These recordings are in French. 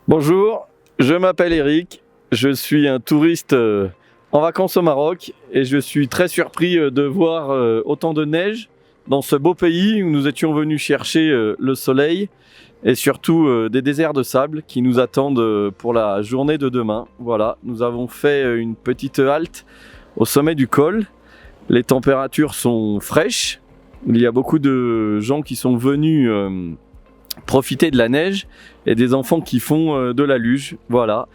Bonjour, je m'appelle Eric, je suis un touriste en vacances au Maroc et je suis très surpris de voir autant de neige dans ce beau pays où nous étions venus chercher le soleil et surtout des déserts de sable qui nous attendent pour la journée de demain. Voilà, nous avons fait une petite halte au sommet du col. Les températures sont fraîches, il y a beaucoup de gens qui sont venus profiter de la neige et des enfants qui font de la luge. Voilà,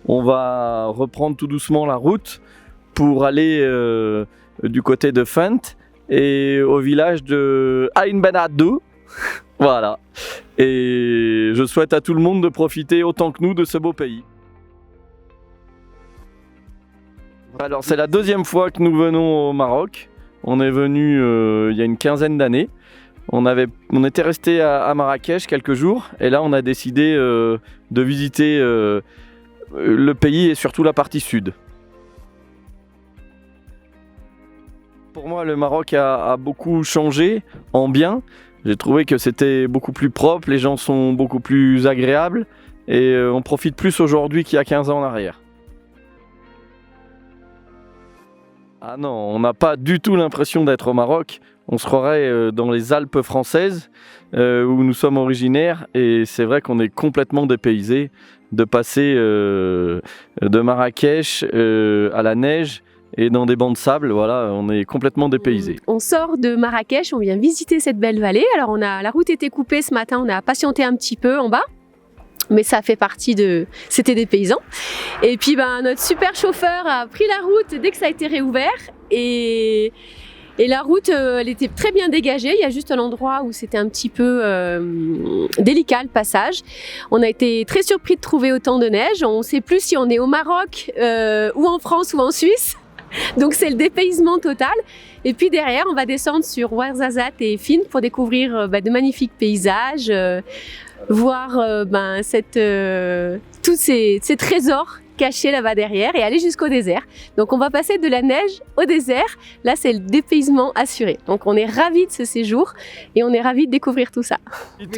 on va reprendre tout doucement la route pour aller du côté de Fent et au village de Ain Ben Addou. Voilà, et je souhaite à tout le monde de profiter autant que nous de ce beau pays. Alors c'est la deuxième fois que nous venons au Maroc. On est venu il y a une quinzaine d'années. On était resté à Marrakech quelques jours et là on a décidé de visiter le pays et surtout la partie sud. Pour moi le Maroc a beaucoup changé en bien. J'ai trouvé que c'était beaucoup plus propre, les gens sont beaucoup plus agréables et on profite plus aujourd'hui qu'il y a 15 ans en arrière. Ah non, on n'a pas du tout l'impression d'être au Maroc. On se croirait dans les Alpes françaises où nous sommes originaires et c'est vrai qu'on est complètement dépaysé de passer de Marrakech à la neige et dans des bancs de sable. Voilà, on est complètement dépaysé. On sort de Marrakech, on vient visiter cette belle vallée. Alors la route était coupée ce matin, on a patienté un petit peu en bas. Mais ça fait partie c'était des paysans. Et puis notre super chauffeur a pris la route dès que ça a été réouvert. Et la route, elle était très bien dégagée. Il y a juste un endroit où c'était un petit peu délicat le passage. On a été très surpris de trouver autant de neige. On ne sait plus si on est au Maroc ou en France ou en Suisse. Donc c'est le dépaysement total. Et puis derrière, on va descendre sur Ouarzazate et Fine pour découvrir de magnifiques paysages. Voir tous ces trésors cachés là-bas derrière et aller jusqu'au désert. Donc on va passer de la neige au désert. Là, c'est le dépaysement assuré. Donc on est ravis de ce séjour et on est ravis de découvrir tout ça.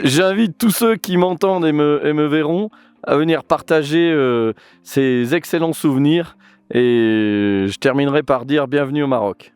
J'invite tous ceux qui m'entendent et me verront à venir partager ces excellents souvenirs et je terminerai par dire bienvenue au Maroc.